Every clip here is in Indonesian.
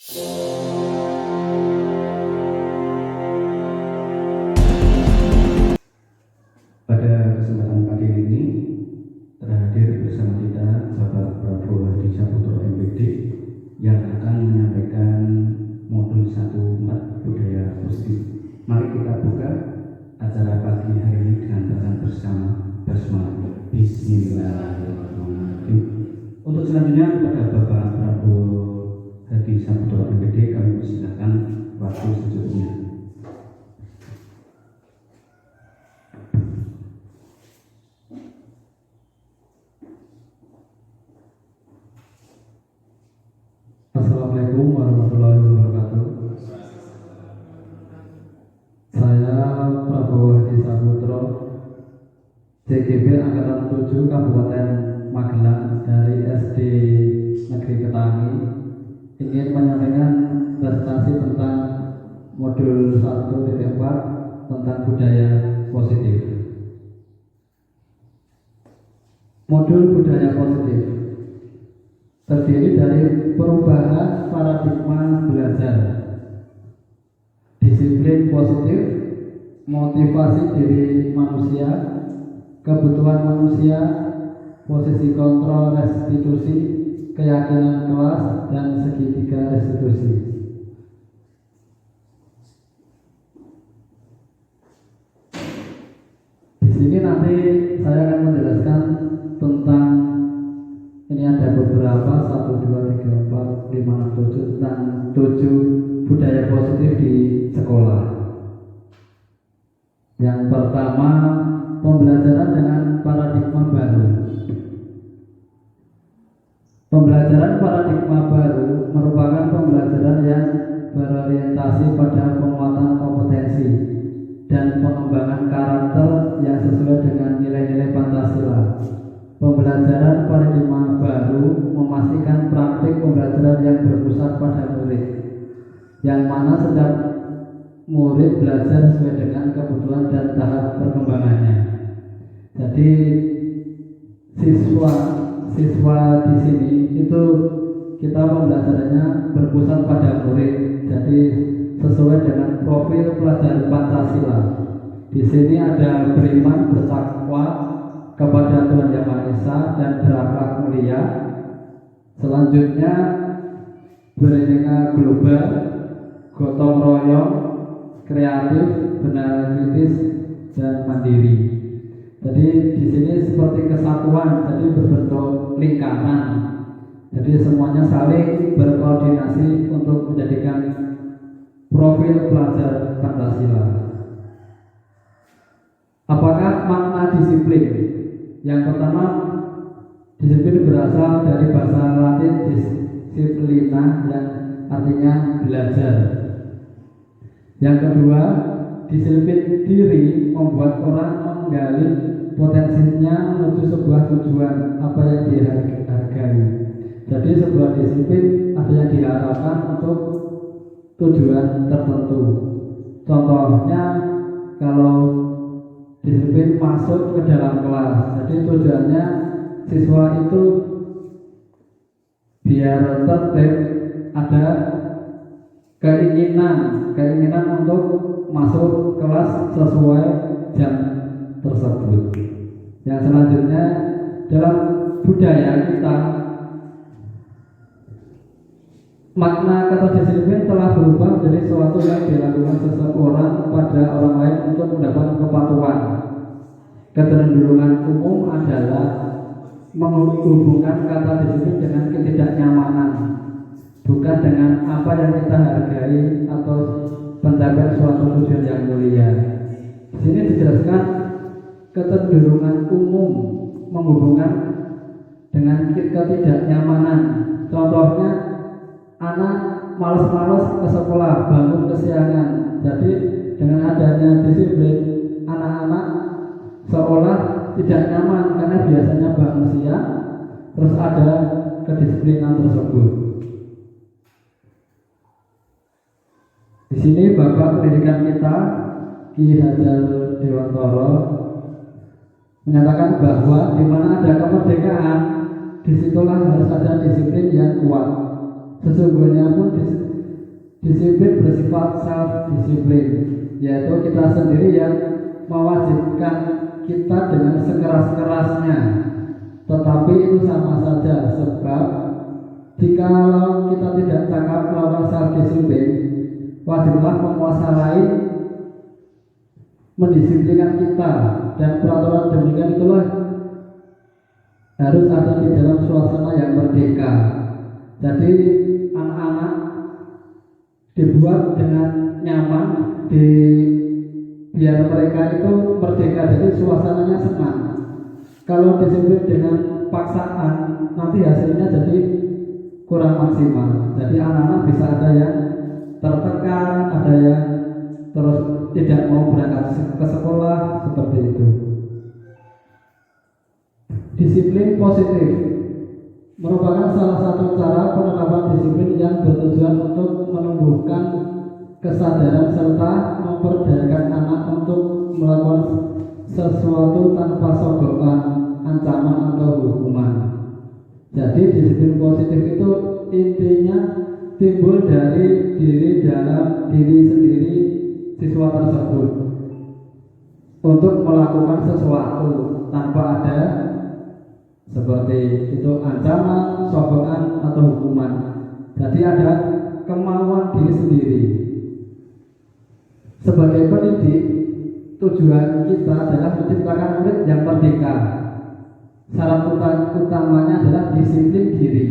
Pada kesempatan pagi ini terhadir bersama kita Bapak Prabowo Hadi Saputro MPD yang akan menyampaikan modul 1.4 budaya positif. Mari kita buka acara pagi hari ini dengan bacaan bersama basmalah. Bismillahirrahmanirrahim. Untuk selanjutnya kepada Bapak Prabowo Hadi Saputro MPD kami persilakan waktu selanjutnya. Assalamualaikum warahmatullahi wabarakatuh. Saya Prabowo Hadi Saputro, CGB Angkatan 7 Kabupaten Magelang dari SD Negeri Ketangi, ingin menyampaikan presentasi tentang modul 1.4 tentang budaya positif. Modul budaya positif terdiri dari perubahan paradigma belajar, disiplin positif, motivasi diri manusia, kebutuhan manusia, posisi kontrol restitusi, keyakinan kelas, dan segitiga restitusi. Di sini nanti saya akan menjelaskan tentang ini ada beberapa 1, 2, 3, 4, 5, 6, 7 tentang 7 budaya positif di sekolah. Yang pertama, pembelajaran dengan paradigma baru. Pembelajaran paradigma baru merupakan pembelajaran yang berorientasi pada penguatan kompetensi dan pengembangan karakter yang sesuai dengan nilai-nilai Pancasila. Pembelajaran paradigma baru memastikan praktik pembelajaran yang berpusat pada murid, yang mana setiap murid belajar sesuai dengan kebutuhan dan tahap perkembangannya. Jadi siswa di sini itu kita pembelajarannya berpusat pada murid, jadi sesuai dengan profil pelajaran Pancasila. Di sini ada beriman, bertakwa kepada Tuhan Yang Maha Esa dan berakhlak mulia. Selanjutnya beretika global, gotong royong, kreatif, benar kritis, dan mandiri. Jadi di sini seperti kesatuan, jadi berbentuk lingkaran. Jadi semuanya saling berkoordinasi untuk menjadikan profil pelajar Pancasila. Apakah makna disiplin? Yang pertama, disiplin berasal dari bahasa Latin disciplina yang artinya belajar. Yang kedua, disiplin diri membuat orang menggali potensinya menuju sebuah tujuan apa yang dihargai. Jadi sebuah disiplin ada yang diharapkan untuk tujuan tertentu. Contohnya kalau disiplin masuk ke dalam kelas, jadi tujuannya siswa itu biar tertib, ada keinginan untuk masuk kelas sesuai jam tersebut. Yang selanjutnya dalam budaya kita, makna kata disiplin telah berubah menjadi sesuatu yang dilakukan seseorang pada orang lain untuk mendapat kepatuhan. Kecenderungan umum adalah menghubungkan kata disiplin dengan ketidaknyamanan, bukan dengan apa yang kita hargai atau pencapaian suatu tujuan yang mulia. Di sini dijelaskan kecenderungan umum menghubungkan dengan ketidaknyamanan. Contohnya, anak malas-malas ke sekolah, bangun kesiangan. Jadi dengan adanya disiplin, anak-anak seolah tidak nyaman karena biasanya bangun siang, terus ada kedisiplinan tersebut. Di sini Bapak Pendidikan kita Ki Hajar Dewantoro menyatakan bahwa di mana ada kemerdekaan, disitulah harus ada disiplin yang kuat. Sesungguhnya pun Disiplin bersifat self-disiplin, yaitu kita sendiri yang mewajibkan kita dengan sekeras-kerasnya. Tetapi itu sama saja, sebab jika kita tidak cakap melawan self-disiplin, wajiblah penguasa lain mendisiplinkan kita, dan peraturan demikian itulah harus ada di dalam suasana yang merdeka. Jadi anak-anak dibuat dengan nyaman, biar mereka itu merdeka, jadi suasananya senang. Kalau disiplin dengan paksaan, nanti hasilnya jadi kurang maksimal. Jadi anak-anak bisa ada yang tertekan, ada yang terus tidak mau berangkat ke sekolah, seperti itu. Disiplin positif merupakan salah satu cara penerapan disiplin yang bertujuan untuk menumbuhkan kesadaran serta memperdayakan anak untuk melakukan sesuatu tanpa sogokan, ancaman atau hukuman. Jadi disiplin positif itu intinya timbul dari dalam diri sendiri siswa tersebut untuk melakukan sesuatu tanpa ada seperti itu ancaman, sokongan atau hukuman. Jadi ada kemauan diri sendiri. Sebagai pendidik, tujuan kita adalah menciptakan murid yang merdeka. Syarat utamanya adalah disiplin diri,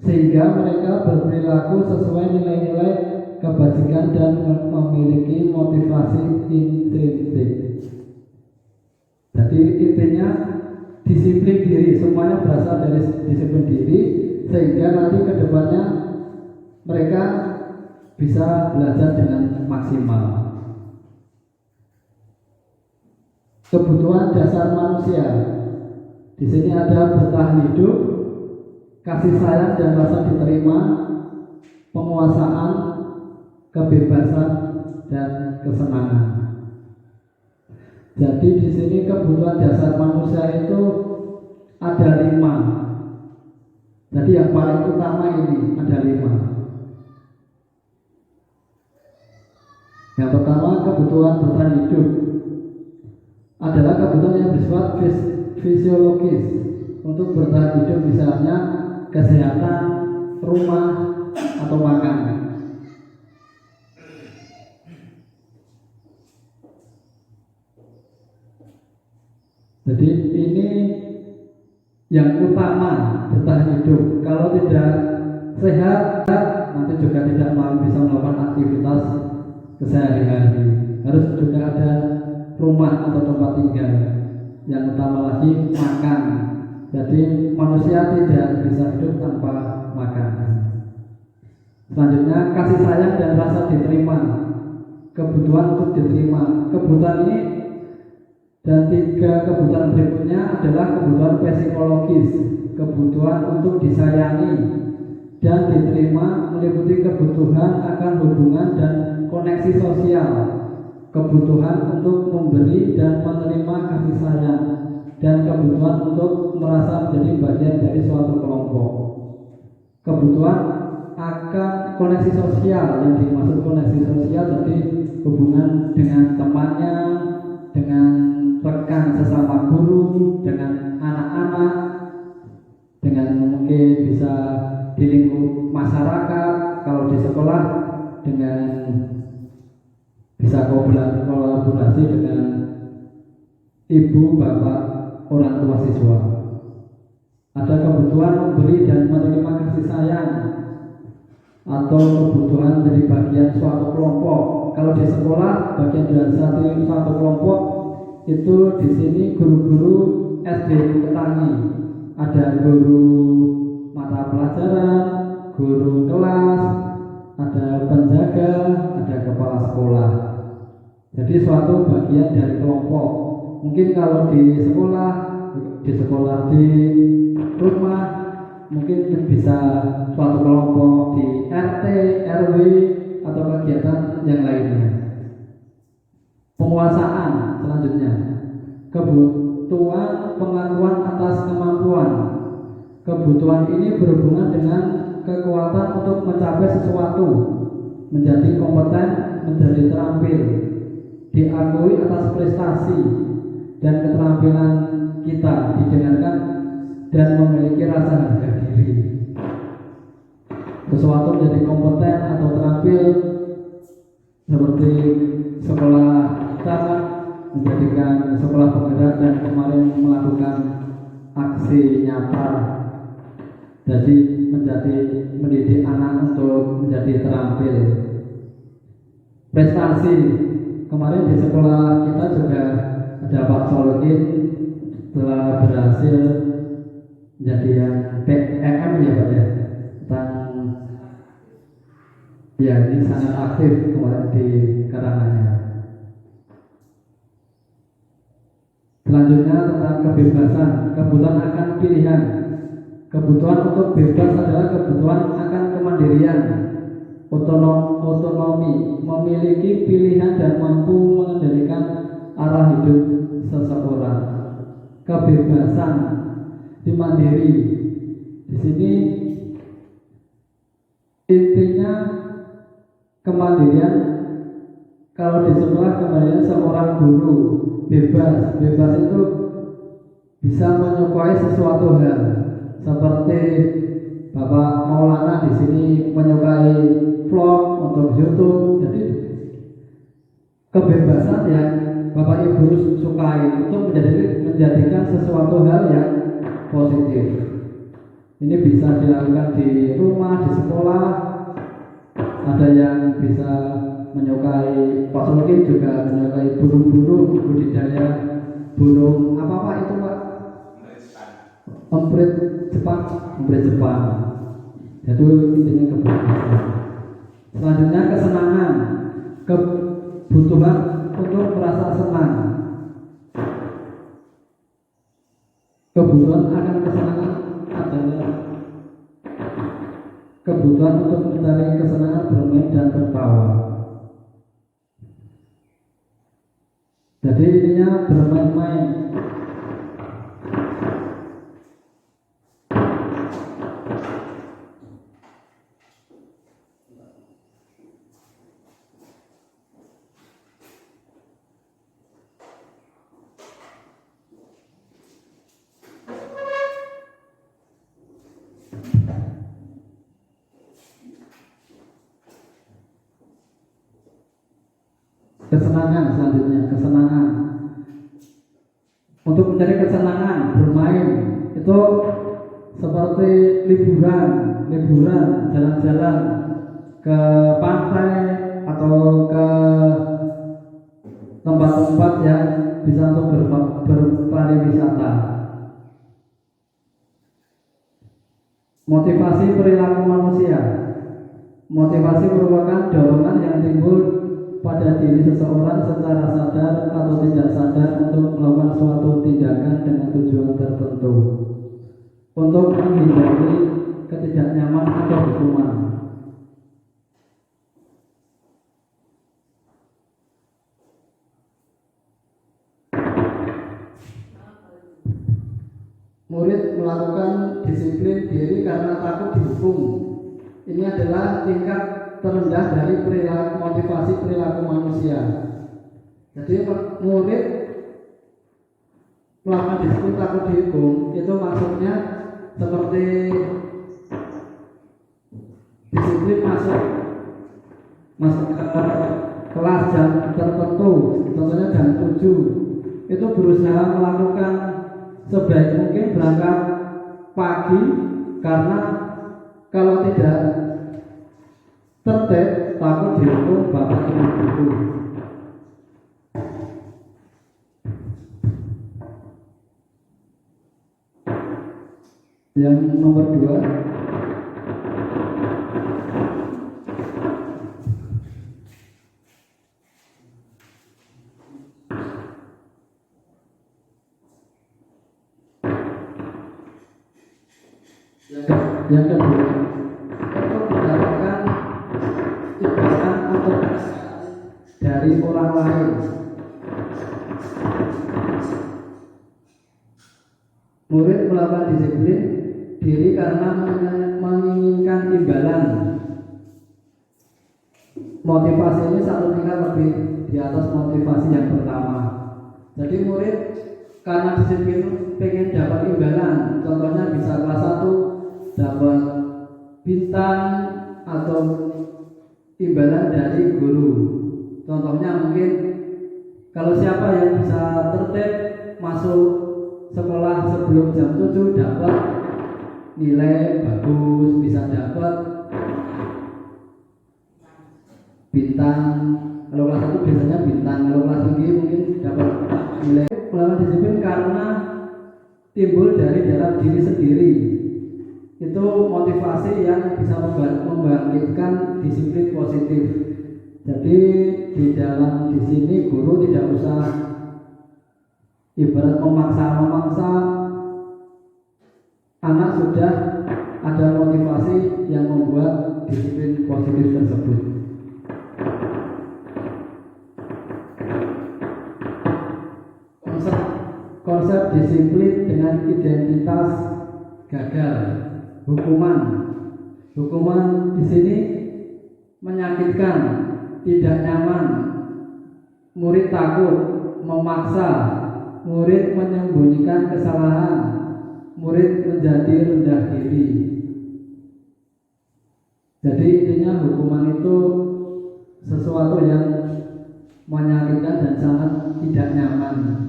sehingga mereka berperilaku sesuai nilai-nilai kebajikan dan memiliki motivasi intrinsik. Jadi intinya disiplin diri, semuanya berasal dari disiplin diri, sehingga nanti kedepannya mereka bisa belajar dengan maksimal. Kebutuhan dasar manusia. Di sini ada bertahan hidup, kasih sayang dan rasa diterima, penguasaan, kebebasan dan kesenangan. Jadi di sini kebutuhan dasar manusia itu ada 5. Jadi yang paling utama ini ada 5. Yang pertama, kebutuhan bertahan hidup adalah kebutuhan yang bersifat fisiologis untuk bertahan hidup, misalnya kesehatan, rumah, atau makan. Jadi ini yang utama, bertahan hidup. Kalau tidak sehat, nanti juga tidak bisa melakukan aktivitas kesehari-hari. Harus juga ada rumah atau tempat tinggal. Yang utama lagi makan. Jadi manusia tidak bisa hidup tanpa makan. Selanjutnya kasih sayang dan rasa diterima, kebutuhan untuk diterima. Kebutuhan ini dan 3 kebutuhan berikutnya adalah kebutuhan psikologis, kebutuhan untuk disayangi dan diterima, meliputi kebutuhan akan hubungan dan koneksi sosial, kebutuhan untuk memberi dan menerima kasih sayang, dan kebutuhan untuk merasa menjadi bagian dari suatu kelompok. Kebutuhan akan koneksi sosial, yang dimaksud koneksi sosial jadi hubungan dengan temannya, dengan rekan sesama guru, dengan anak-anak, dengan mungkin bisa di lingkup masyarakat, kalau di sekolah dengan bisa kolaborasi dengan ibu, bapak, orang tua siswa. Ada kebutuhan memberi dan menerima kasih sayang, atau kebutuhan menjadi bagian suatu kelompok. Kalau di sekolah bagian dari suatu kelompok itu di sini guru-guru SD Ketangi, ada guru mata pelajaran, guru kelas, ada penjaga, ada kepala sekolah. Jadi suatu bagian dari kelompok. Mungkin kalau di sekolah di rumah, mungkin bisa suatu kelompok di RT, RW, atau kegiatan yang lainnya. Penguasaan selanjutnya, kebutuhan pengakuan atas kemampuan. Kebutuhan ini berhubungan dengan kekuatan untuk mencapai sesuatu. menjadi kompeten, menjadi terampil, diakui atas prestasi dan keterampilan kita, didengarkan dan memiliki rasa harga diri. Sesuatu menjadi kompeten atau terampil seperti sekolah kita menjadikan sekolah penggerak dan kemarin melakukan aksi nyata, jadi mendidik anak untuk menjadi terampil. Prestasi kemarin di sekolah kita juga ada Pak Solikin telah berhasil menjadi yang PEM ya Pak ya, tentang ya ini sangat aktif kemarin di Karanganyar. Selanjutnya tentang kebebasan, kebutuhan akan pilihan. Kebutuhan untuk bebas adalah kebutuhan akan kemandirian, otonomi, memiliki pilihan dan mampu mengendalikan arah hidup seseorang. Kebebasan, dimandiri. Di sini intinya kemandirian. Kalau di sekolah kemandirian seorang guru bebas itu bisa menyukai sesuatu hal. Seperti Bapak Maulana di sini menyukai vlog untuk YouTube. Jadi kebebasan yang Bapak Ibu sukai untuk menjadikan sesuatu hal yang positif. Ini bisa dilakukan di rumah, di sekolah. Ada yang bisa menyukai, Pak Sulkin juga menyukai burung-burung, budidaya burung apa Pak itu Pak? Emprit Jepang. Itu intinya kebebasan. Selanjutnya kesenangan, kebutuhan untuk merasa senang. Kebutuhan akan kesenangan adalah kebutuhan untuk mencari kesenangan bermain dan tertawa. Jadi intinya bermain-main. Kesenangan selanjutnya, kesenangan. Untuk mencari kesenangan bermain itu seperti liburan, jalan-jalan ke pantai atau ke tempat-tempat yang bisa untuk berpariwisata. Motivasi perilaku manusia. Motivasi merupakan dorongan yang timbul pada diri seseorang secara sadar atau tidak sadar untuk melakukan suatu tindakan dengan tujuan tertentu untuk menghindari ketidaknyamanan atau hukuman. Murid melakukan disiplin diri karena takut dihukum. Ini adalah tingkat terendah dari motivasi perilaku manusia. Jadi murid melakukan disiplin takut dihukum itu maksudnya seperti disiplin masuk ke kelas jam tertentu, contohnya jam 7, itu berusaha melakukan sebaik mungkin berangkat pagi, karena kalau tidak tertib takut dihukum bapak ibu guru. Yang nomor 2, yang kedua, untuk mendapatkan imbalan atau dari orang lain. Murid melakukan disiplin diri karena menginginkan imbalan. motivasi ini satu tingkat lebih di atas motivasi yang pertama. Jadi murid karena disiplin pengen dapat imbalan, contohnya bisa kelas 1 dapat bintang atau imbalan dari guru. Contohnya mungkin kalau siapa yang bisa tertib masuk sekolah sebelum jam 7 dapat nilai bagus, bisa dapat bintang. Kalau kelas 1 biasanya bintang, kalau kelas tinggi mungkin dapat nilai. Melawan disiplin karena timbul dari dalam diri sendiri. Itu motivasi yang bisa membangkitkan disiplin positif. Jadi di sini guru tidak usah ibarat memaksa, anak sudah ada motivasi yang membuat disiplin positif tersebut. Konsep disiplin dengan identitas gagal. Hukuman di sini menyakitkan, tidak nyaman. Murid takut, memaksa, murid menyembunyikan kesalahan, murid menjadi rendah diri. Jadi intinya hukuman itu sesuatu yang menyakitkan dan sangat tidak nyaman.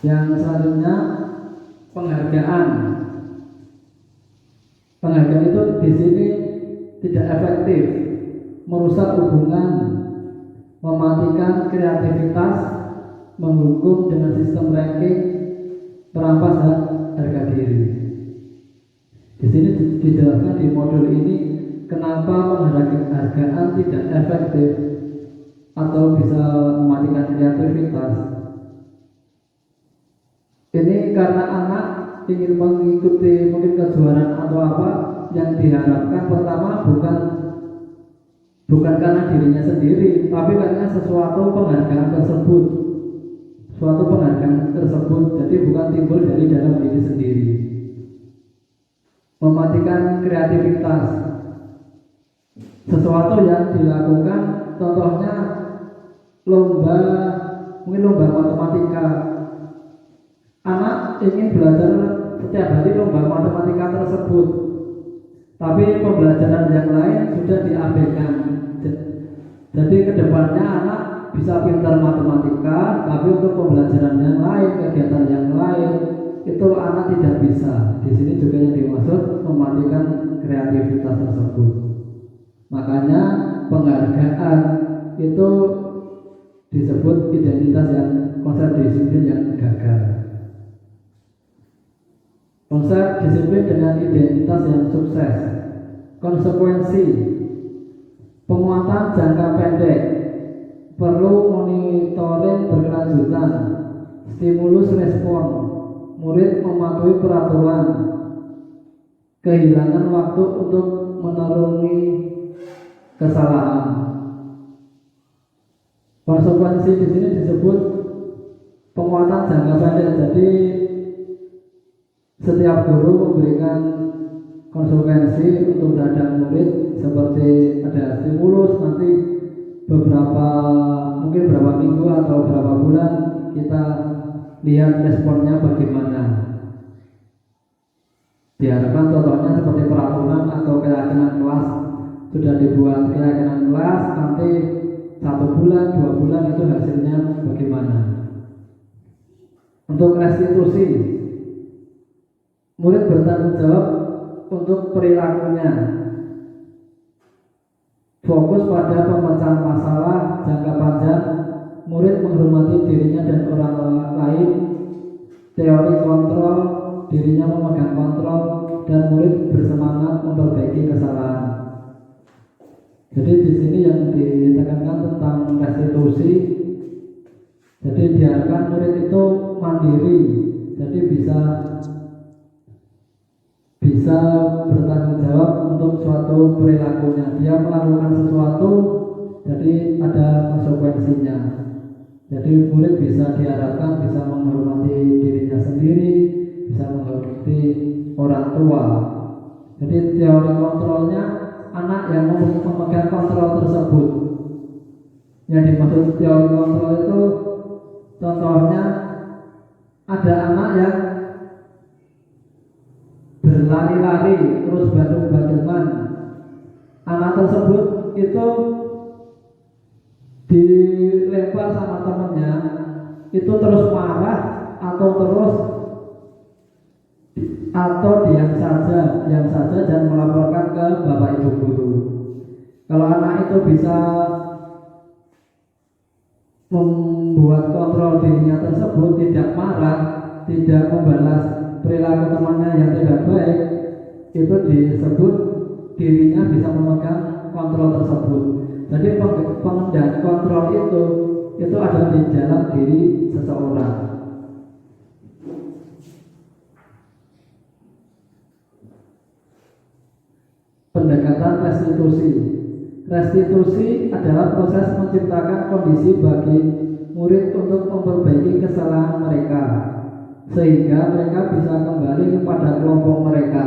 Yang selanjutnya penghargaan. Penghargaan itu di sini tidak efektif, merusak hubungan, mematikan kreativitas, menghukum dengan sistem ranking, merampas harga diri. Di sini dijelaskan di modul ini kenapa penghargaan tidak efektif atau bisa mematikan kreativitas. Ini karena anak ingin mengikuti mungkin kejuaraan atau apa yang diharapkan pertama bukan karena dirinya sendiri, tapi karena suatu penghargaan tersebut, jadi bukan timbul dari dalam diri sendiri. Mematikan kreativitas, sesuatu yang dilakukan, contohnya mungkin lomba matematika. Anak ingin belajar setiap hari lomba matematika tersebut, tapi pembelajaran yang lain sudah diabaikan. Jadi kedepannya anak bisa pintar matematika, tapi untuk pembelajaran yang lain, kegiatan yang lain, itu anak tidak bisa. Di sini juga yang dimaksud mematikan kreativitas tersebut. Makanya penghargaan itu disebut identitas yang konsep disiplin yang gagal. Konsep disiplin dengan identitas yang sukses. Konsekuensi penguatan jangka pendek, perlu monitoring berkelanjutan, stimulus respon, murid mematuhi peraturan, kehilangan waktu untuk menuruni kesalahan. Konsekuensi di sini disebut penguatan jangka pendek. Jadi setiap guru memberikan konsekuensi untuk terhadap murid, seperti ada stimulus, nanti mungkin berapa minggu atau berapa bulan kita lihat responnya bagaimana. Diharapkan contohnya seperti peraturan atau keyakinan kelas, sudah dibuat keyakinan kelas, nanti 1 bulan, 2 bulan itu hasilnya bagaimana. Untuk restitusi, murid bertanggung jawab untuk perilakunya, fokus pada pemecahan masalah jangka panjang, murid menghormati dirinya dan orang lain, teori kontrol, dirinya memegang kontrol, dan murid bersemangat memperbaiki kesalahan. Jadi di sini yang ditekankan tentang restitusi. Jadi diharapkan murid itu mandiri, jadi bisa bertanggung jawab untuk suatu perilakunya. Dia melakukan sesuatu, jadi ada konsekuensinya. Jadi murid bisa diharapkan bisa menghormati dirinya sendiri, bisa menghormati orang tua. Jadi teori kontrolnya, anak yang memegang kontrol tersebut. Yang dimaksud teori kontrol itu contohnya ada anak yang berlari-lari terus badung-badungan. Anak tersebut itu dilempar sama temannya, itu terus marah atau diam saja dan melaporkan ke bapak ibu guru. Kalau anak itu bisa membuat kontrol dirinya tersebut, tidak marah, tidak membalas perilaku temannya yang tidak baik, itu disebut dirinya bisa memegang kontrol tersebut. Jadi pengendalian kontrol itu ada di dalam diri seseorang. Pendekatan restitusi. Restitusi adalah proses menciptakan kondisi bagi murid untuk memperbaiki kesalahan mereka, sehingga mereka bisa kembali kepada kelompok mereka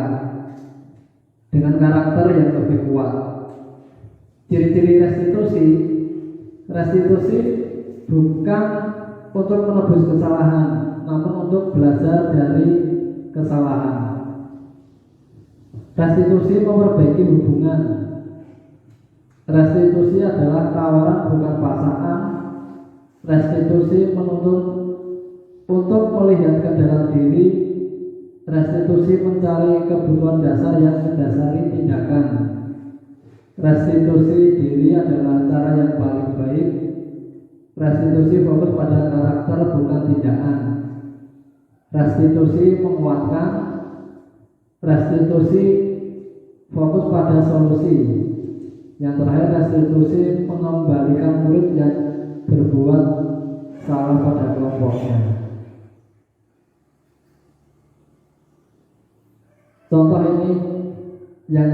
dengan karakter yang lebih kuat. Ciri-ciri restitusi bukan untuk menebus kesalahan, namun untuk belajar dari kesalahan. Restitusi memperbaiki hubungan. Restitusi adalah tawaran bukan paksaan. Restitusi menuntut untuk melihat ke dalam diri. Restitusi mencari kebutuhan dasar yang mendasari tindakan. Restitusi diri adalah cara yang paling baik. Restitusi fokus pada karakter bukan tindakan. Restitusi menguatkan. Restitusi fokus pada solusi. Yang terakhir, restitusi mengembalikan murid yang berbuat salah pada kelompoknya. Contoh ini yang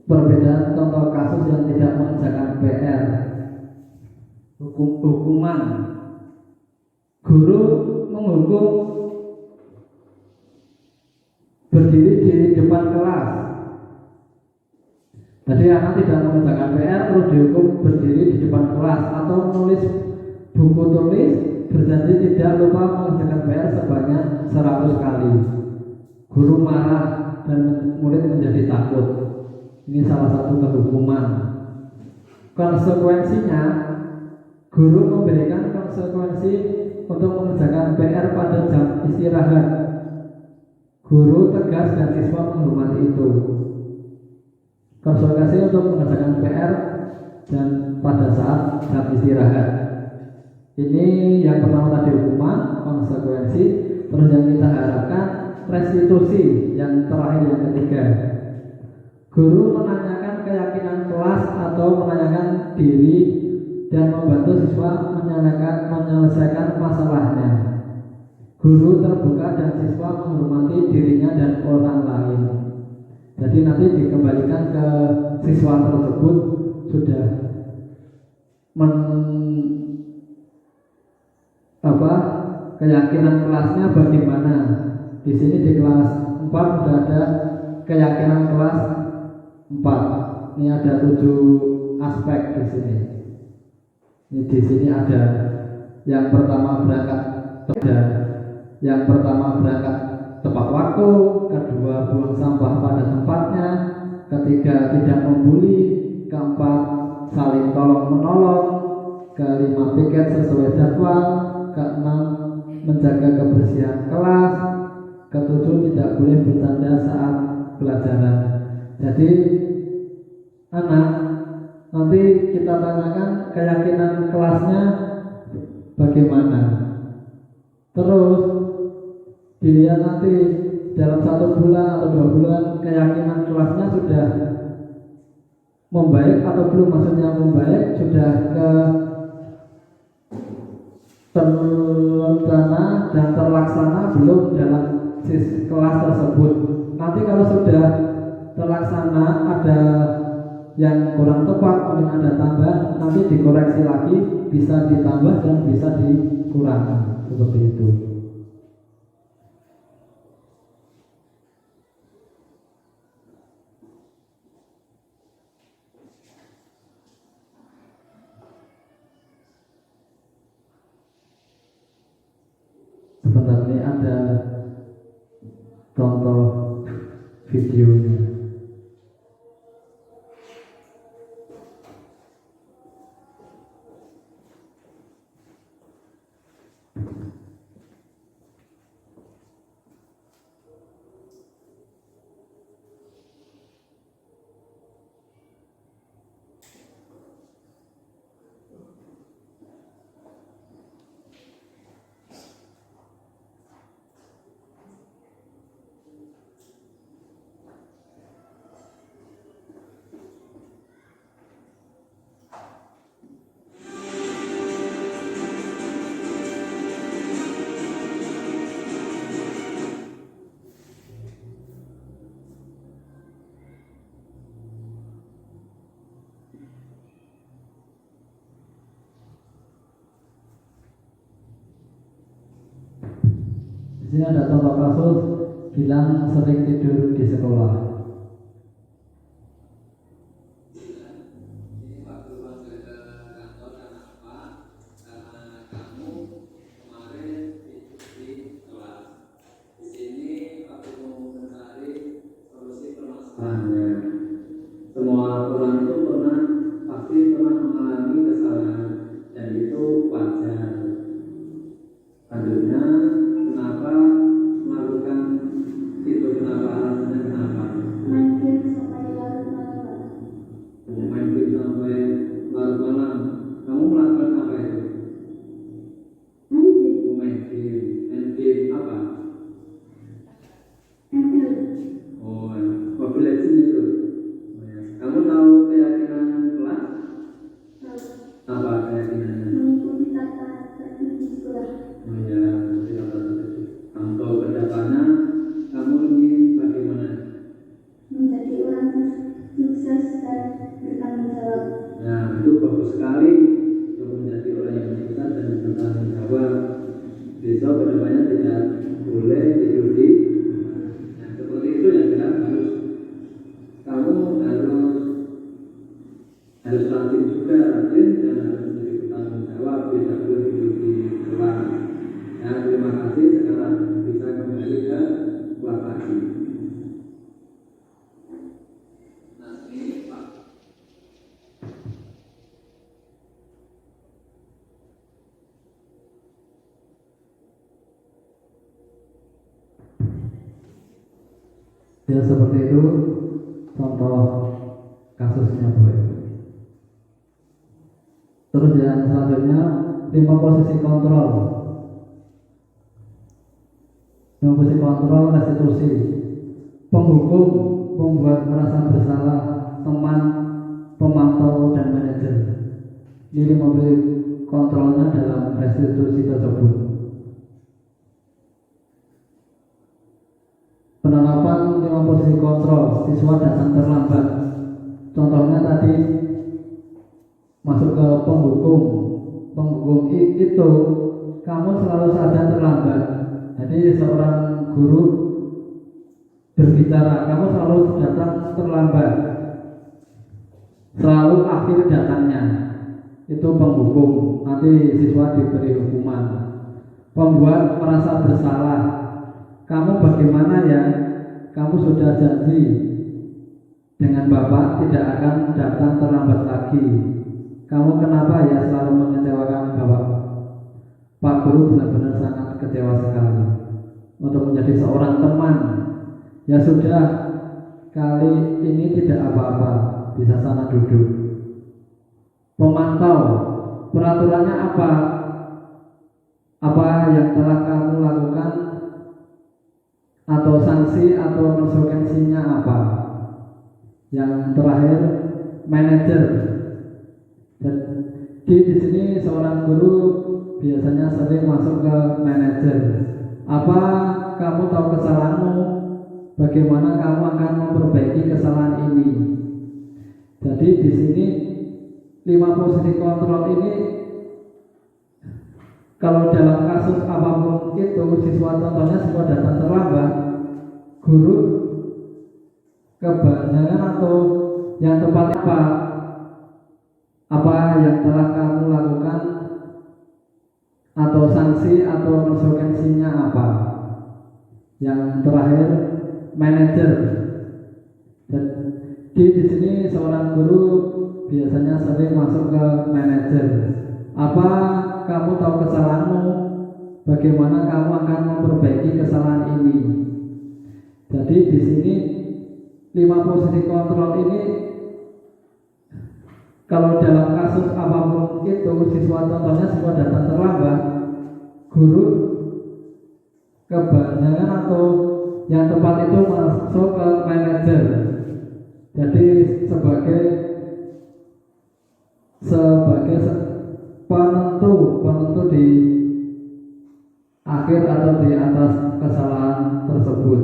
perbedaan contoh kasus yang tidak mengerjakan PR. Hukuman. Guru menghukum berdiri di depan kelas. Jadi anak tidak mengerjakan PR terus dihukum berdiri di depan kelas atau menulis buku tulis berjanji tidak lupa mengerjakan PR sebanyak 100 kali. Guru marah dan murid menjadi takut. Ini salah satu kehukuman. Konsekuensinya, guru memberikan konsekuensi untuk mengerjakan PR pada jam istirahat. Guru tegas dan siswa menghormati itu. Konsekuensi untuk mengerjakan PR dan pada saat jam istirahat. Ini yang pertama tadi hukuman, konsekuensi. Terus yang kita harapkan restitusi, yang terakhir yang ketiga. Guru menanyakan keyakinan kelas atau menanyakan diri dan membantu siswa menyelesaikan masalahnya. Guru terbuka dan siswa menghormati dirinya dan orang lain. Jadi nanti dikembalikan ke siswa tersebut sudah keyakinan kelasnya bagaimana. Di sini di kelas 4 sudah ada keyakinan kelas 4. Ini ada 7 aspek di sini. Ini di sini ada yang pertama berangkat tepat waktu, kedua buang sampah pada tempatnya, ketiga tidak membuli, keempat saling tolong menolong, kelima piket sesuai jadwal, keenam menjaga kebersihan kelas, ketujuh tidak boleh bercanda saat pelajaran. Jadi anak nanti kita tanyakan keyakinan kelasnya bagaimana. Terus dilihat nanti dalam 1 bulan atau 2 bulan keyakinan kelasnya sudah membaik atau belum. Maksudnya membaik, sudah ke terencana dan terlaksana belum dalam kelas tersebut. Nanti kalau sudah terlaksana ada yang kurang tepat, mungkin ada tambahan, nanti dikoreksi lagi, bisa ditambah dan bisa dikurangi, seperti itu. videonya. Di sini ada contoh kasus bilang sering tidur di sekolah. Semua orang itu pasti pernah mengalami kesalahan dan itu wajar. Selanjutnya, kenapa melakukan itu? Kenapa alasannya? Kenapa? Main game sampai larut malam. Main game sampai larut malam. Kamu melakukan apa itu? Main game. Main game. Main game apa? ML. Oh, Mobile Legends itu. Oh, ya. Kamu tahu keyakinan kelas? Tahu. Apa keyakinannya? Mengikuti tata tertib di sekolah. Oh ya, untuk kedepannya kamu ingin bagaimana? Menjadi orang sukses dan bertanggung jawab. Nah, itu bagus sekali untuk menjadi orang yang sukses dan bertanggung jawab. Besok kedepannya tidak boleh tidur di. Nah, seperti itu ya kan, kamu harus rajin juga, rajin dan harus menjadi bertanggung jawab. Tidak boleh tidur di kelas. Ya, terima kasih. Sekarang bisa kembali ke kelas lagi. Ya seperti itu contoh kasusnya Bu. Terus yang selanjutnya 5 posisi kontrol. 5 posisi kontrol restitusi. Penghukum, pembuat merasa bersalah, teman, pemantau dan manajer. Ini 5 posisi kontrolnya dalam restitusi tersebut. Penerapan 5 posisi kontrol, siswa datang terlambat. Contohnya tadi masuk ke penghukum. Penghukum itu kamu selalu saja terlambat. Jadi seorang guru berbicara, kamu selalu datang terlambat, selalu akhir datangnya. Itu penghukum. Nanti siswa diberi hukuman. Pembuat merasa bersalah. Kamu bagaimana ya? Kamu sudah janji dengan Bapak tidak akan datang terlambat lagi. Kamu kenapa ya selalu mengecewakan Bapak? Pak Guru benar-benar sangat kecewa sekali. Untuk menjadi seorang teman, ya sudah, kali ini tidak apa-apa, bisa sana duduk. Pemantau, peraturannya apa? Apa yang telah kamu lakukan? Atau sanksi atau konsekuensinya apa? Yang terakhir, manajer. Dan di sini seorang guru biasanya sering masuk ke manajer. Apa kamu tahu kesalahanmu? Bagaimana kamu akan memperbaiki kesalahan ini? Jadi di sini 5 posisi kontrol ini, kalau dalam kasus apapun itu siswa, contohnya siswa datang terlambat, guru kebanyakan atau yang tepat apa yang telah kamu lakukan, atau sanksi atau konsekuensinya apa? Yang terakhir, manajer. Dan di sini seorang guru biasanya sering masuk ke manajer. Apa kamu tahu kesalahanmu? Bagaimana kamu akan memperbaiki kesalahan ini? Jadi di sini 5 posisi kontrol ini, kalau dalam kasus apapun itu siswa, contohnya siswa datang terlambat, guru kebanyakan atau yang tepat itu masuk ke manajer. Jadi sebagai penentu di akhir atau di atas kesalahan tersebut.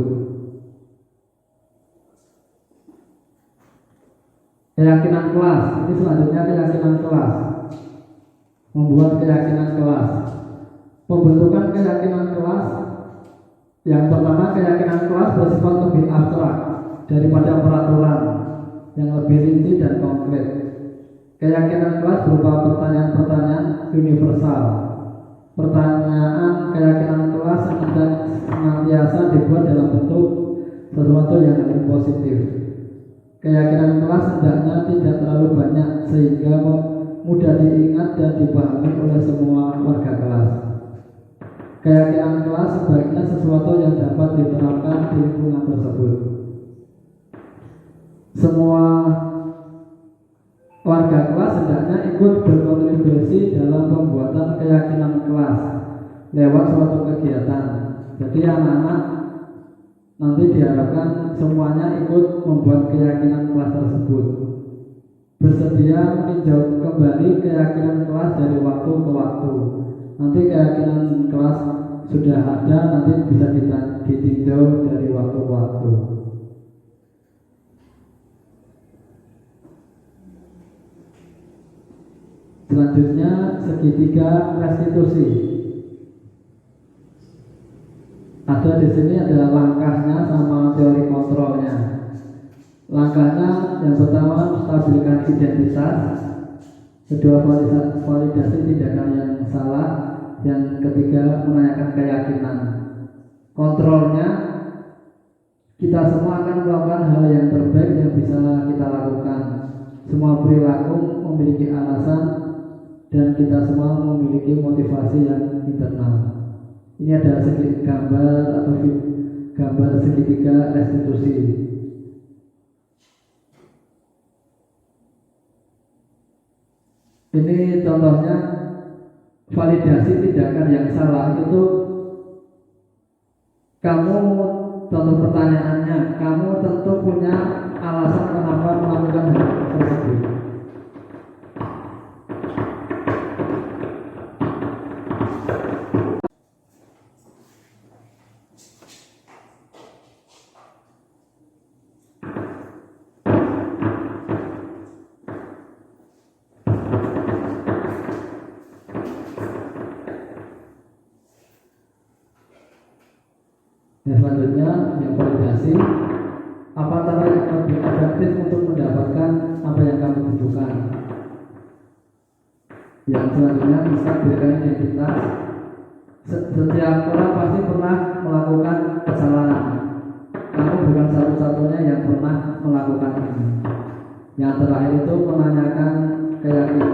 Keyakinan kelas, ini selanjutnya keyakinan kelas. Membuat keyakinan kelas. Pembentukan keyakinan kelas. Yang pertama, keyakinan kelas bersifat lebih abstrak daripada peraturan yang lebih rinci dan konkret. Keyakinan kelas berupa pertanyaan-pertanyaan universal. Pertanyaan keyakinan kelas senantiasa dibuat dalam bentuk sesuatu yang lebih positif. Keyakinan kelas hendaknya tidak terlalu banyak sehingga mudah diingat dan dipahami oleh semua warga kelas. Keyakinan kelas sebaiknya sesuatu yang dapat diterapkan di lingkungan tersebut. Semua warga kelas hendaknya ikut berkontribusi dalam pembuatan keyakinan kelas lewat suatu kegiatan. Jadi anak-anak nanti diharapkan semuanya ikut membuat keyakinan kelas tersebut. Bersedia meninjau kembali keyakinan kelas dari waktu ke waktu. Nanti keyakinan kelas sudah ada, nanti bisa ditinjau dari waktu ke waktu. Selanjutnya segitiga restitusi. Ada di sini adalah langkahnya sama teori kontrolnya. Langkahnya yang pertama stabilkan identitas, kedua validasi tindakan yang salah, yang ketiga menanyakan keyakinan. Kontrolnya, kita semua akan melakukan hal yang terbaik yang bisa kita lakukan. Semua perilaku memiliki alasan dan kita semua memiliki motivasi yang internal. Ini ada gambar atau gambar segitiga restitusi. Ini contohnya validasi tindakan yang salah itu. Kamu, contoh pertanyaannya, kamu tentu punya alasan kenapa melakukan hal tersebut. Selanjutnya yang validasi, apa cara yang lebih efektif untuk mendapatkan apa yang kamu butuhkan. Yang selanjutnya bisa berikan identitas. Setiap orang pasti pernah melakukan kesalahan. Kamu bukan satu-satunya yang pernah melakukan ini. Yang terakhir itu menanyakan keyakinan.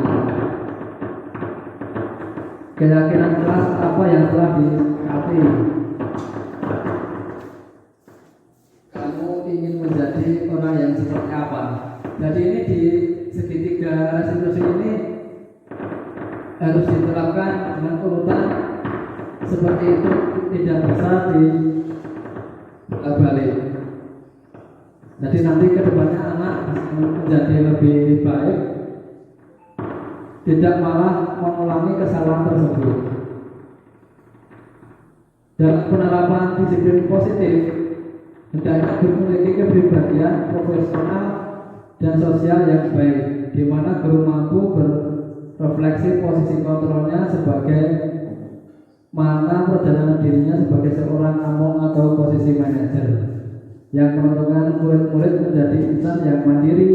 Keyakinan kelas apa yang telah dikati. Ingin menjadi orang yang seperti apa. Jadi ini di segitiga restitusi ini harus diterapkan dengan urutan seperti itu, tidak bisa dibalik. Jadi nanti kedepannya anak menjadi lebih baik, tidak malah mengulangi kesalahan tersebut. Dalam penerapan disiplin positif, hendaknya memiliki kepribadian profesional dan sosial yang baik, di mana guru mampu berefleksi posisi kontrolnya sebagai mana perjalanan dirinya sebagai seorang among atau posisi manajer yang menentukan murid-murid menjadi insan yang mandiri,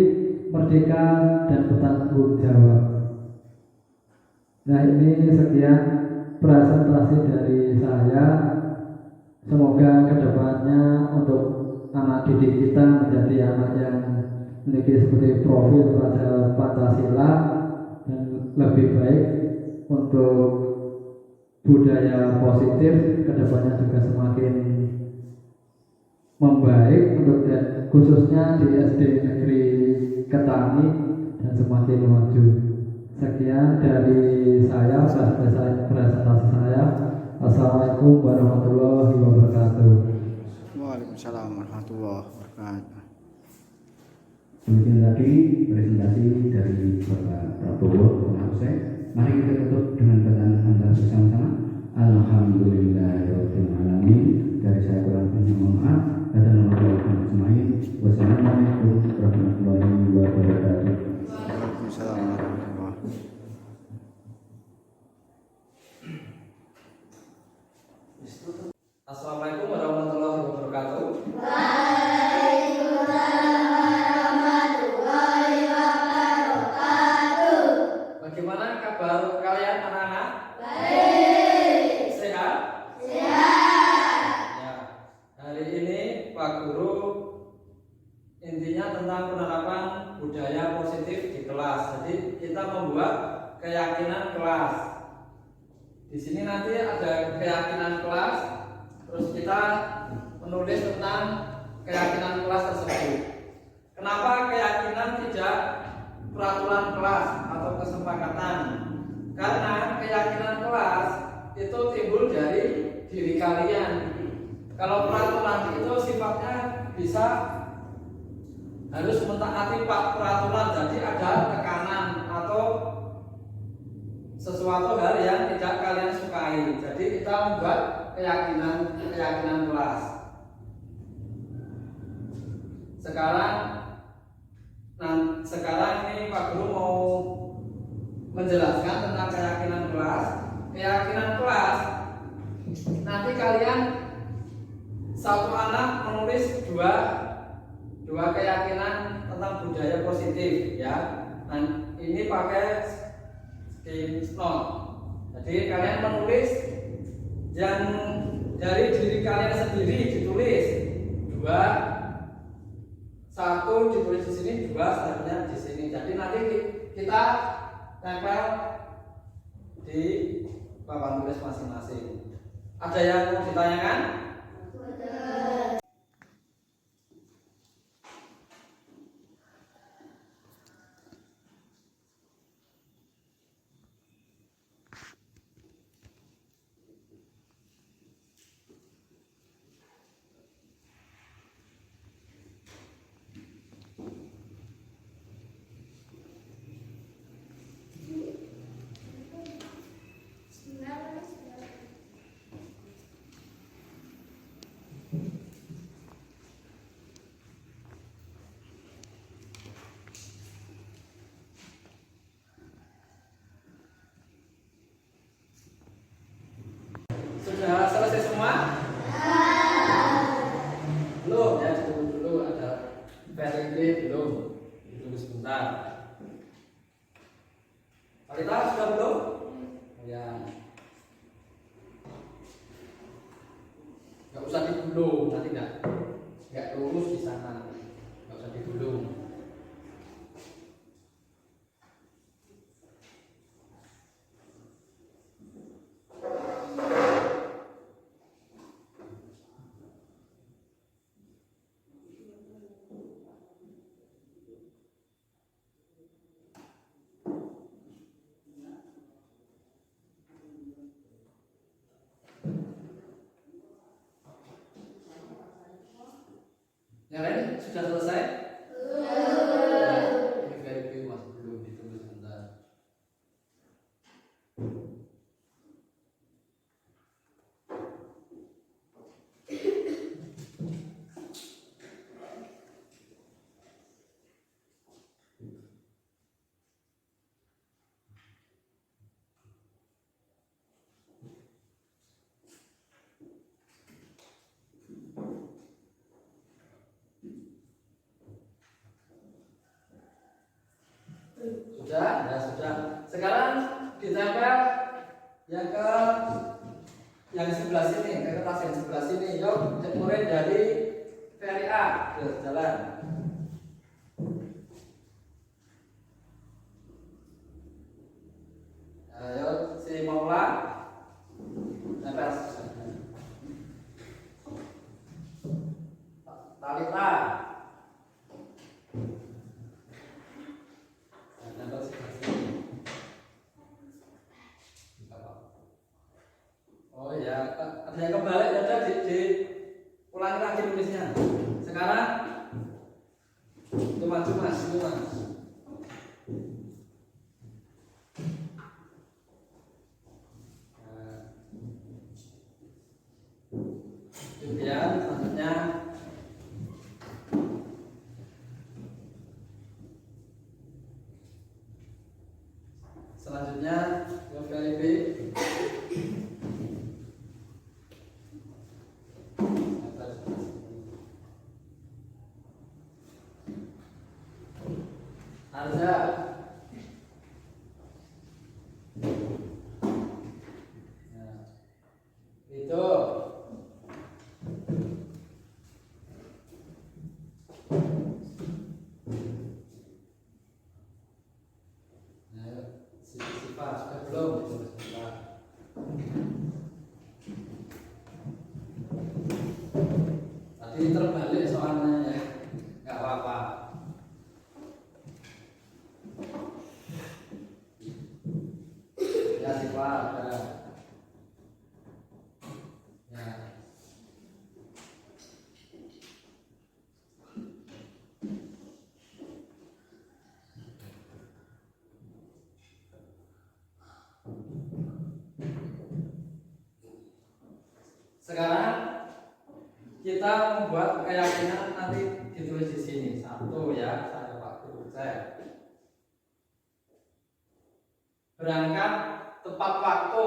merdeka, dan bertanggung jawab. Nah, ini sekian presentasi dari saya. Semoga kedepannya untuk anak didik kita menjadi anak yang memiliki seperti profil pada Pancasila dan lebih baik untuk budaya positif kedepannya juga semakin membaik untuk khususnya di SD Negeri Ketani dan semakin maju. Sekian dari saya, presentasi saya. Assalamualaikum warahmatullahi wabarakatuh. Waalaikumsalam warahmatullahi wabarakatuh. Demikian tadi presentasi dari Bapak Prabowo telah usai. Mari kita tutup dengan bacaan hamdalah bersama-sama. Alhamdulillahirabbil alamin. Dari saya kurang lebih mohon maaf. Wassalamualaikum warahmatullahi wabarakatuh. Waalaikumsalam warahmatullahi wabarakatuh. Assalamualaikum warahmatullahi wabarakatuh. Bagaimana kabar kalian anak-anak? Baik. Sehat? Ya. Hari ini Pak Guru intinya tentang penerapan budaya positif di kelas. Jadi kita membuat keyakinan kelas. Di sini nanti ada keyakinan kelas, terus kita menulis tentang keyakinan kelas tersebut. Kenapa keyakinan tidak peraturan kelas atau kesepakatan? Karena keyakinan kelas itu timbul dari diri kalian. Kalau peraturan itu sifatnya bisa harus mentaati peraturan, jadi ada tekanan atau sesuatu hal yang tidak kalian sukai. Jadi kita membuat keyakinan kelas. Sekarang ini Pak Guru mau menjelaskan tentang keyakinan kelas. Keyakinan kelas nanti kalian satu anak menulis dua keyakinan tentang budaya positif ya. Nah, ini pakai note. Jadi kalian menulis yang dari diri kalian sendiri ditulis satu ditulis di sini, dua selanjutnya di sini. Jadi nanti kita tempel di papan tulis masing-masing. Ada yang mau ditanyakan? Sudah selesai semua? Belum ya, ditunggu dulu, ada verify belum? Ditunggu sebentar. Kalita sudah belum? Ya. Gak usah digulung, nanti nggak lurus di sana. Gak usah digulung. Yang lain sudah selesai? Ini verify masih belum, ditunggu sebentar. Sudah, ya sudah. Sekarang ditempel yang sebelah sini, ke kertas yang sebelah sini. Yuk, mulai dari dari A, jalan. Ayo si Maula, nempel. Talita, nempel sini. Oh ya, ada yang kebalik ada di ulangi lagi tulisnya. Sekarang itu maju mas, itu mas. Kemudian selanjutnya kembali B. Harga itu sifat sudah belum sifat. Tadi terbalik soalnya ya, nggak apa-apa. Ya sifat ada. Ya. Sekarang kita membuat keyakinan nanti ditulis di sini. Satu ya, saya Pak Guru cek. Berangkat tepat waktu.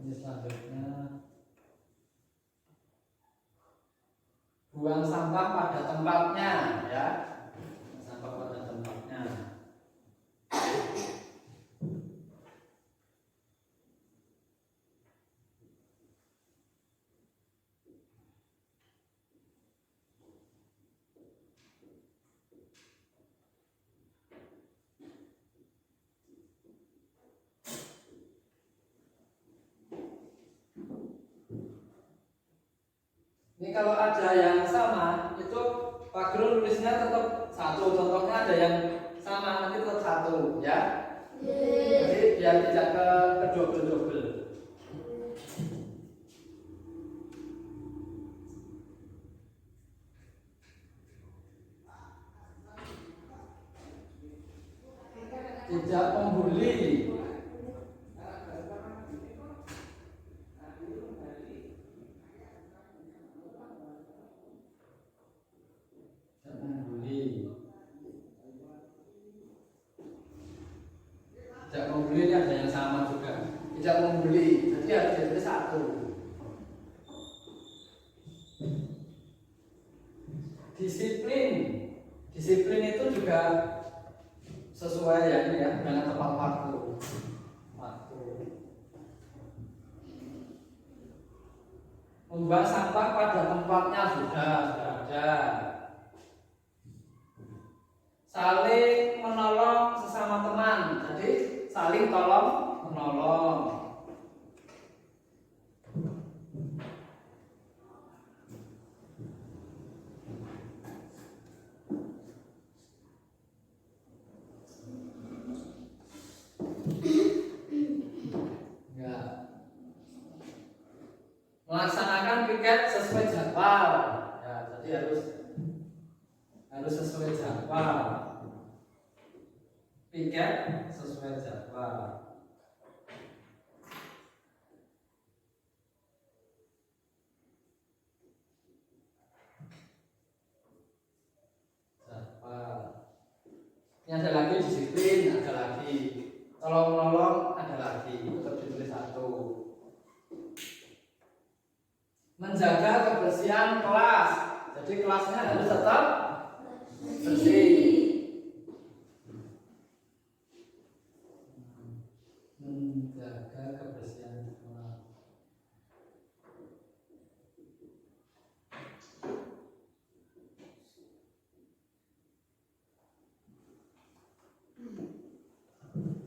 Ini selanjutnya buang sampah pada tempatnya ya, sampah pada tempatnya. Ini kalau ada yang sama itu Pak Guru nulisnya tetap satu. Contohnya ada yang sama nanti tetap satu ya. Jadi biar tidak ke double. Tidak membuli. Tidak membuli ini ada yang sama juga. Tidak membuli, jadi harus jadi satu. Disiplin itu juga sesuai ya ini ya dengan tepat waktu. Membuang sampah pada tempatnya sudah ada. Saling menolong sesama teman, jadi saling tolong menolong. Ya. Melaksanakan piket sesuai jadwal. Ya, jadi harus sesuai jadwal. Piket sesuai jadwal. Ini ada lagi disiplin, ada lagi tolong menolong, ada lagi tetap ditulis satu. menjaga kebersihan kelas. Jadi kelasnya harus tetap bersih. Menjaga kebersihan kelas.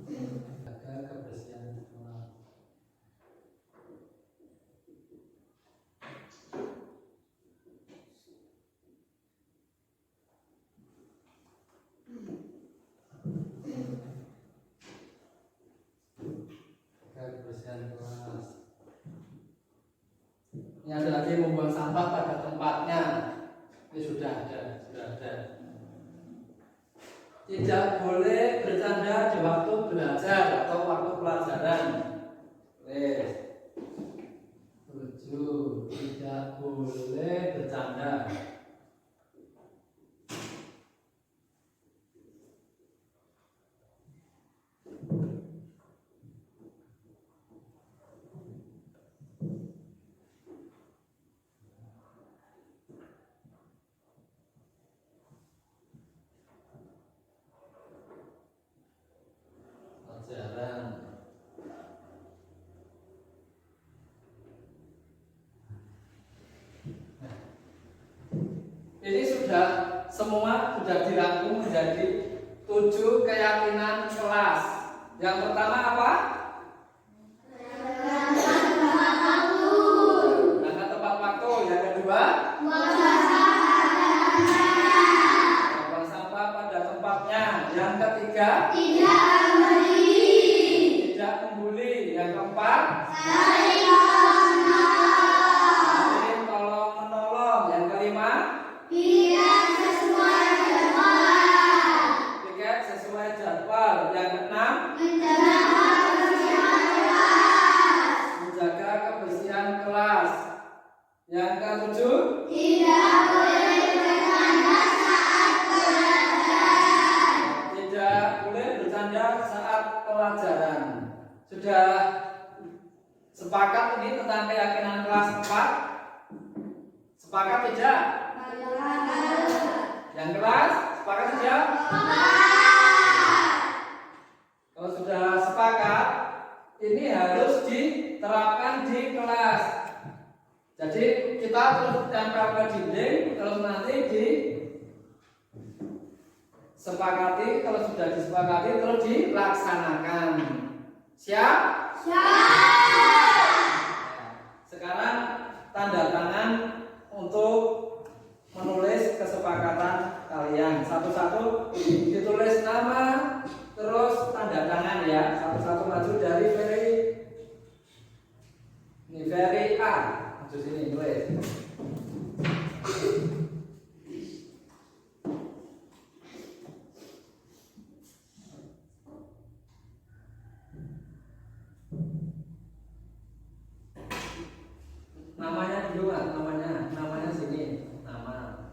Menjaga kebersihan kelas. Kebersihan kelas. Ini ada lagi membuang sampah pada tempatnya. Ini sudah ada. Tidak boleh bercanda di waktu belajar atau waktu pelajaran. 7. Tidak boleh bercanda. Pelajaran. Ini sudah semua sudah dirangkum menjadi 7 keyakinan kelas. Yang pertama apa? Berangkat tepat waktu. Yang kedua? Buang sampah pada tempatnya. Yang ketiga? Tidak membuli. Yang keempat? Saling tolong menolong. Yang kelima? Piket sesuai jadwal. Yang keenam? Menjaga kebersihan kelas. Yang ketujuh? Tidak boleh bercanda saat pelajaran. Sudah sepakat ini tentang keyakinan kelas 4? Sepakat tidak? Yang kelas sepakat tidak? Kalau sudah sepakat, ini harus diterapkan di kelas. Jadi kita terus tempel ke dinding, terus nanti disepakati. Kalau sudah disepakati, terus dilaksanakan. Siap? Sekarang tanda tangan untuk menulis kesepakatan kalian. Satu-satu ditulis nama, terus tanda tangan ya. Satu-satu maju dari Ferry A. Maju sini tulis. Namanya dulu kan, namanya sini, nama.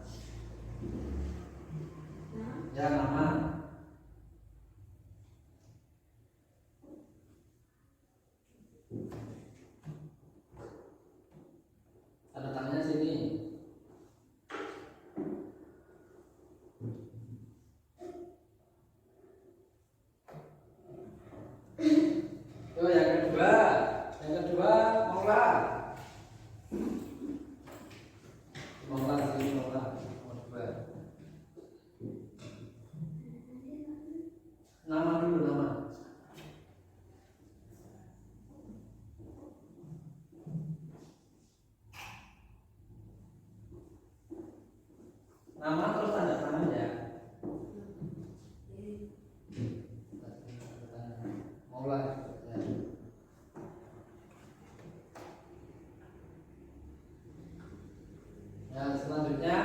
Ya, nama. Tanda tangannya sini. Tuh yang kedua Maula sini Maula. Nama dulu nama. Nama terus tanda tangan ya. Maula. Yang selanjutnya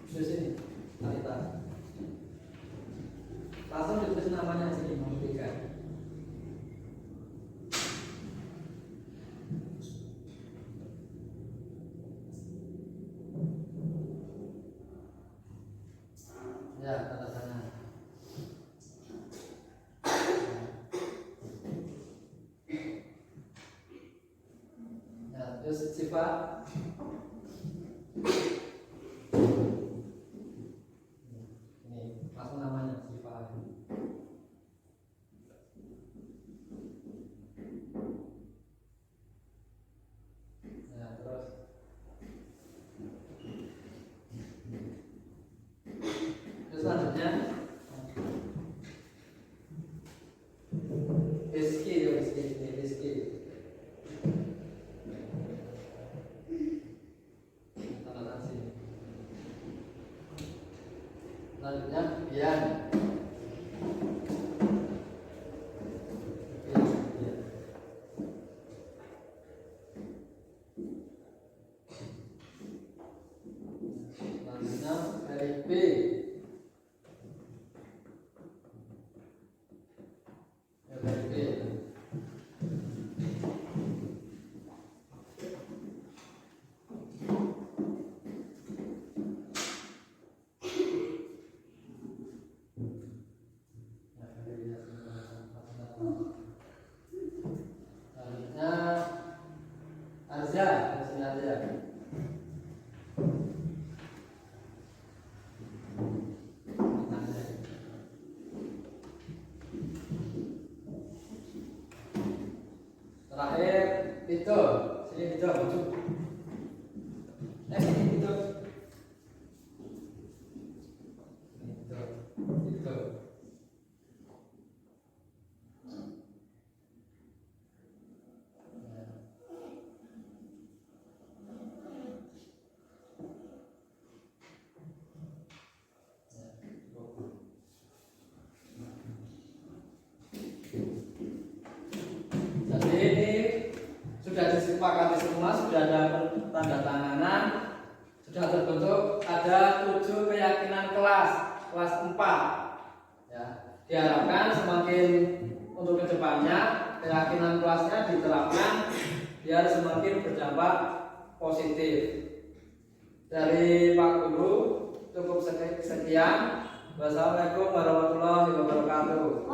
di sini, Alita. Langsung ditulis namanya sini, modifikasi. terus sifat ini langsung namanya sifat. Nah, terus selanjutnya Rizki. Tanda tangan sini. Selanjutnya Bian. Selanjutnya dari B. Dari B. Selanjutnya Arza, di sini Arza. Terakhir itu, sini itu maju. Sini itu. Itu. Jadi ini sudah disepakati semua, sudah ada tanda tanganan, sudah terbentuk ada 7 keyakinan kelas 4 ya. Diharapkan semakin untuk kedepannya keyakinan kelasnya diterapkan biar semakin berdampak positif. Dari Pak Guru cukup sekian. Wassalamualaikum warahmatullahi wabarakatuh.